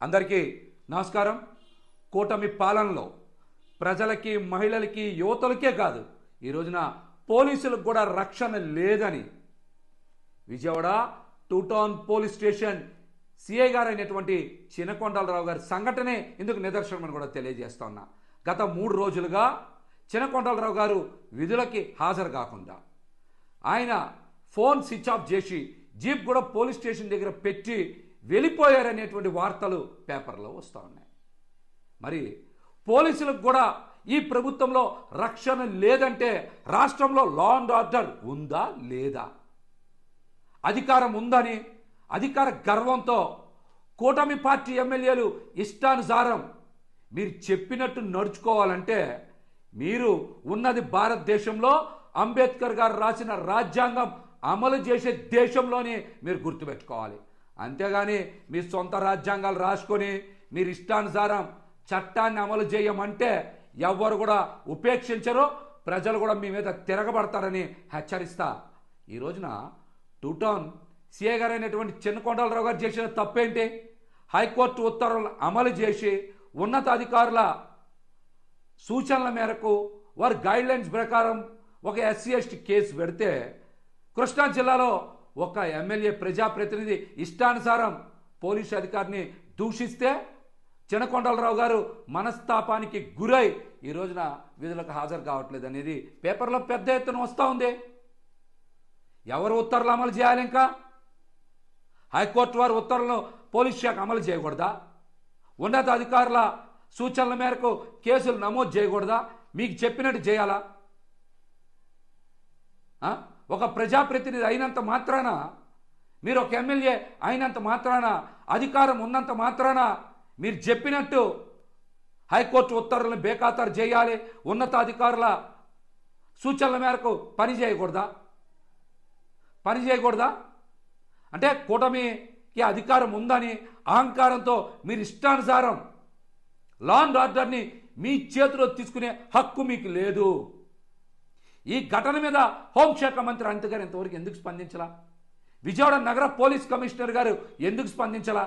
అందరికీ నమస్కారం. కూటమి పాలనలో ప్రజలకి, మహిళలకి, యువతలకే కాదు ఈ రోజున పోలీసులకు కూడా రక్షణ లేదని Vijayawada 2 town police station CI గారు అయినటువంటి చినకొండలరావు గారి సంఘటనే ఇందుకు నిదర్శనం అని కూడా తెలియజేస్తా ఉన్నా. గత 3 రోజులుగా చినకొండలరావు గారు విధులకి హాజరు కాకుండా ఆయన ఫోన్ స్విచ్ ఆఫ్ చేసి జీప్ కూడా పోలీస్ స్టేషన్ దగ్గర పెట్టి వెళ్ళిపోయారనేటువంటి వార్తలు పేపర్లో వస్తూ ఉన్నాయి. మరి పోలీసులకు కూడా ఈ ప్రభుత్వంలో రక్షణ లేదంటే రాష్ట్రంలో లా అండ్ ఆర్డర్ ఉందా లేదా? అధికారం ఉందని అధికార గర్వంతో కూటమి పార్టీ ఎమ్మెల్యేలు ఇష్టానుసారం మీరు చెప్పినట్టు నడుచుకోవాలంటే మీరు ఉన్నది భారతదేశంలో అంబేద్కర్ గారు రాసిన రాజ్యాంగం అమలు చేసే దేశంలోనే మీరు గుర్తుపెట్టుకోవాలి. అంతేగాని మీ సొంత రాజ్యాంగాలు రాసుకొని మీరు ఇష్టానుసారం చట్టాన్ని అమలు చేయమంటే ఎవ్వరు కూడా ఉపేక్షించరు, ప్రజలు కూడా మీ మీద తిరగబడతారని హెచ్చరిస్తా. ఈ రోజున 2 టౌన్ సిఐ గారు అయినటువంటి చినకొండలరావు గారు చేసిన తప్పేంటి? హైకోర్టు ఉత్తర్వులు అమలు చేసి ఉన్నతాధికారుల సూచనల మేరకు వారి గైడ్లైన్స్ ప్రకారం ఒక SC/ST కేసు పెడితే కృష్ణా జిల్లాలో ఒక ఎమ్మెల్యే ప్రజాప్రతినిధి ఇష్టానుసారం పోలీసు అధికారిని దూషిస్తే చినకొండలరావు గారు మనస్తాపానికి గురై ఈ రోజున విధులకు హాజరు కావట్లేదు అనేది పేపర్లో పెద్ద ఎత్తున వస్తూ ఉంది. ఎవరు ఉత్తర్వులు అమలు చేయాలి? ఇంకా హైకోర్టు వారి ఉత్తర్వులను పోలీస్ శాఖ అమలు చేయకూడదా? ఉన్నతాధికారుల సూచనల మేరకు కేసులు నమోదు చేయకూడదా? మీకు చెప్పినట్టు చేయాలా? ఒక ప్రజాప్రతినిధి అయినంత మాత్రాన, మీరు ఒక ఎమ్మెల్యే అయినంత మాత్రాన, అధికారం ఉన్నంత మాత్రాన మీరు చెప్పినట్టు హైకోర్టు ఉత్తర్వులను బేఖాతరు చేయాలి, ఉన్నతాధికారుల సూచనల మేరకు పని చేయకూడదా? అంటే కూటమికి అధికారం ఉందని అహంకారంతో మీరు ఇష్టానుసారం లా అండ్ ఆర్డర్ని మీ చేతిలో తీసుకునే హక్కు మీకు లేదు. ఈ ఘటన మీద హోంశాఖ మంత్రి అనిత గారు ఇంతవరకు ఎందుకు స్పందించలా? విజయవాడ నగర పోలీస్ కమిషనర్ గారు ఎందుకు స్పందించలా?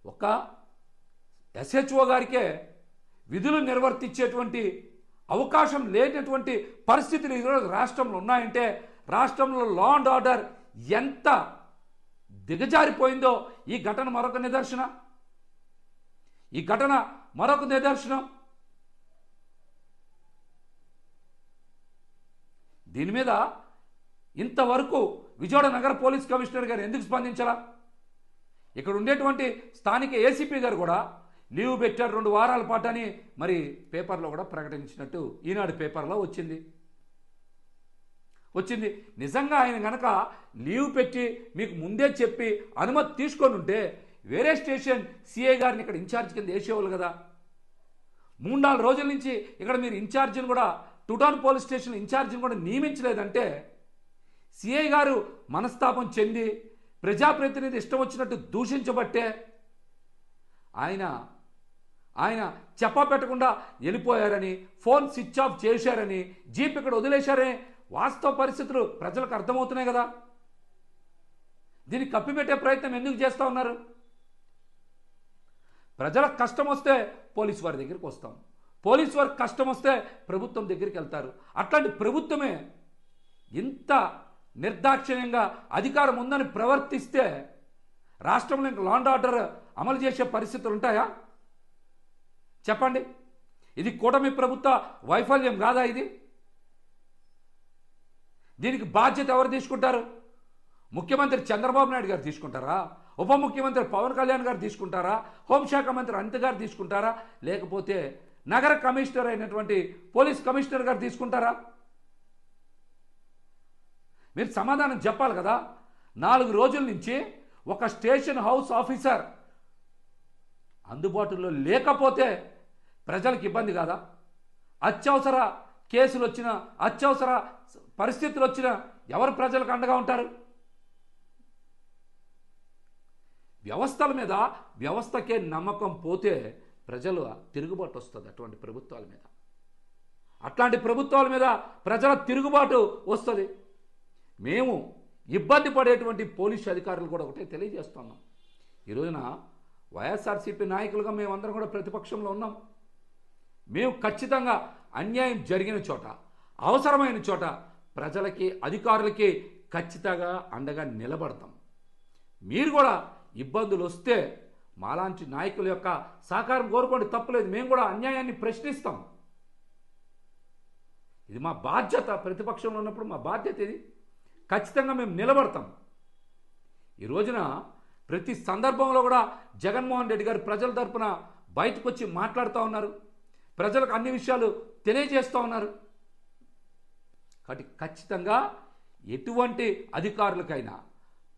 ఒక SHO గారికే విధులు నిర్వర్తించేటువంటి అవకాశం లేనటువంటి పరిస్థితులు ఈరోజు రాష్ట్రంలో ఉన్నాయంటే రాష్ట్రంలో లా అండ్ ఆర్డర్ ఎంత దిగజారిపోయిందో ఈ ఘటన మరొక నిదర్శనం. దీని మీద ఇంతవరకు విజయవాడ నగర పోలీస్ కమిషనర్ గారు ఎందుకు స్పందించాలా? ఇక్కడ ఉండేటువంటి స్థానిక ACP గారు కూడా లీవ్ పెట్టారు 2 వారాల పాటు అని మరి పేపర్లో కూడా ప్రకటించినట్టు ఈనాడు పేపర్లో వచ్చింది. నిజంగా ఆయన కనుక లీవ్ పెట్టి మీకు ముందే చెప్పి అనుమతి తీసుకొని ఉంటే వేరే స్టేషన్ సిఐ గారిని ఇక్కడ ఇన్ఛార్జ్ కింద వేసేవాళ్ళు కదా. 3-4 రోజుల నుంచి ఇక్కడ మీరు ఇన్ఛార్జిని కూడా 2 టౌన్ పోలీస్ స్టేషన్ ఇన్ఛార్జిని కూడా నియమించలేదంటే సిఐ గారు మనస్తాపం చెంది ప్రజాప్రతినిధి ఇష్టం వచ్చినట్టు దూషించబట్టే ఆయన చెప్పపెట్టకుండా వెళ్ళిపోయారని, ఫోన్ స్విచ్ ఆఫ్ చేశారని, జీప్ ఇక్కడ వదిలేశారని వాస్తవ పరిస్థితులు ప్రజలకు అర్థమవుతున్నాయి కదా. దీన్ని కప్పిపెట్టే ప్రయత్నం ఎందుకు చేస్తూ ఉన్నారు? ప్రజలకు కష్టం వస్తే పోలీసు వారి దగ్గరికి వస్తాం, పోలీసు వారికి కష్టం వస్తే ప్రభుత్వం దగ్గరికి వెళ్తారు. అట్లాంటి ప్రభుత్వమే ఇంత నిర్దాక్షిణ్యంగా అధికారం ఉందని ప్రవర్తిస్తే రాష్ట్రంలో ఇంకా లా అండ్ ఆర్డర్ అమలు చేసే పరిస్థితులు ఉంటాయా? చెప్పండి. ఇది కూటమి ప్రభుత్వ వైఫల్యం కాదా? దీనికి బాధ్యత ఎవరు తీసుకుంటారు? ముఖ్యమంత్రి చంద్రబాబు నాయుడు గారు తీసుకుంటారా? ఉప ముఖ్యమంత్రి పవన్ కళ్యాణ్ గారు తీసుకుంటారా? హోంశాఖ మంత్రి అనిత గారు తీసుకుంటారా? లేకపోతే నగర కమిషనర్ అయినటువంటి పోలీస్ కమిషనర్ గారు తీసుకుంటారా? మీరు సమాధానం చెప్పాలి కదా. 4 రోజుల నుంచి ఒక స్టేషన్ హౌస్ ఆఫీసర్ అందుబాటులో లేకపోతే ప్రజలకు ఇబ్బంది కాదా? అత్యవసర కేసులు వచ్చినా, అత్యవసర పరిస్థితులు వచ్చినా ఎవరు ప్రజలకు అండగా ఉంటారు? వ్యవస్థల మీద, వ్యవస్థకే నమ్మకం పోతే ప్రజలు తిరుగుబాటు వస్తుంది. అట్లాంటి ప్రభుత్వాల మీద ప్రజల తిరుగుబాటు వస్తుంది. మేము ఇబ్బంది పడేటువంటి పోలీసు అధికారులు కూడా ఒకటే తెలియజేస్తున్నాం. ఈ రోజున వైఎస్ఆర్సీపీ నాయకులుగా మేమందరం కూడా ప్రతిపక్షంలో ఉన్నాం. మేము ఖచ్చితంగా అన్యాయం జరిగిన చోట, అవసరమైన చోట ప్రజలకి, అధికారులకి ఖచ్చితంగా అండగా నిలబడతాం. మీరు కూడా ఇబ్బందులు వస్తే మాలాంటి నాయకుల యొక్క సహకారం కోరుకోండి, తప్పులేదు. మేము కూడా అన్యాయాన్ని ప్రశ్నిస్తాం. ఇది మా బాధ్యత. ప్రతిపక్షంలో ఉన్నప్పుడు మా బాధ్యత ఇది. ఖచ్చితంగా మేము నిలబడతాం. ఈ రోజున ప్రతి సందర్భంలో కూడా జగన్మోహన్ రెడ్డి గారు ప్రజల తరపున బయటకు వచ్చి మాట్లాడుతూ ఉన్నారు. ప్రజలకు అన్ని విషయాలు తెలియజేస్తూ ఉన్నారు. కాబట్టి ఖచ్చితంగా ఎటువంటి అధికారులకైనా,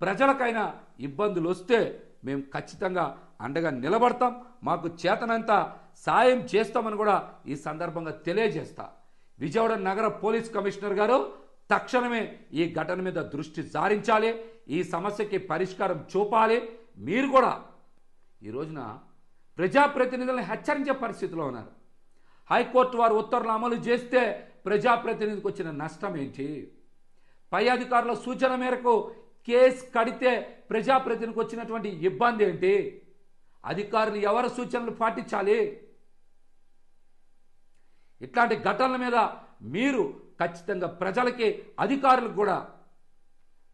ప్రజలకైనా ఇబ్బందులు వస్తే మేము ఖచ్చితంగా అండగా నిలబడతాం. మాకు చేతనంత సాయం చేస్తామని కూడా ఈ సందర్భంగా తెలియజేస్తా. విజయవాడ నగర పోలీస్ కమిషనర్ గారు తక్షణమే ఈ ఘటన మీద దృష్టి సారించాలి. ఈ సమస్యకి పరిష్కారం చూపాలి. మీరు కూడా ఈ రోజున ప్రజాప్రతినిధులను హెచ్చరించే పరిస్థితిలో ఉన్నారు. హైకోర్టు వారు ఉత్తర్వులు అమలు చేస్తే ప్రజాప్రతినిధికి వచ్చిన నష్టం ఏంటి? పై అధికారుల సూచన మేరకు కేసు కడితే ప్రజాప్రతినిధికి వచ్చినటువంటి ఇబ్బంది ఏంటి? అధికారులు ఎవరి సూచనలు పాటించాలి? ఇట్లాంటి ఘటనల మీద మీరు ఖచ్చితంగా ప్రజలకి, అధికారులకు కూడా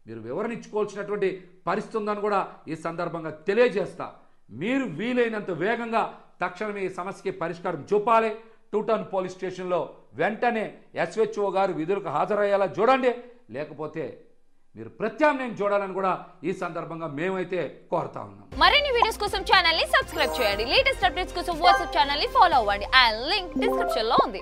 మీరు వివరణ ఇచ్చుకోవాల్సినటువంటి పరిస్థితి ఉందని కూడా ఈ సందర్భంగా తెలియజేస్తా. మీరు వీలైనంత వేగంగా తక్షణమే ఈ సమస్యకి పరిష్కారం చూపాలి. 2 టౌన్ పోలీస్ స్టేషన్లో వెంటనే ఎస్హెచ్ఓ గారు విధులకు హాజరయ్యేలా చూడండి. లేకపోతే మీరు ప్రత్యామ్నాయం చూడాలని కూడా ఈ సందర్భంగా మేమైతే కోరుతా ఉన్నాం. మరిన్ని వీడియోస్ కోసం ఛానల్ ని సబ్స్క్రైబ్ చేయండి. లేటెస్ట్ అప్డేట్స్ కోసం వాట్సాప్ ఛానల్ ని ఫాలో అవ్వండి. ఆ లింక్ డిస్క్రిప్షన్ లో ఉంది.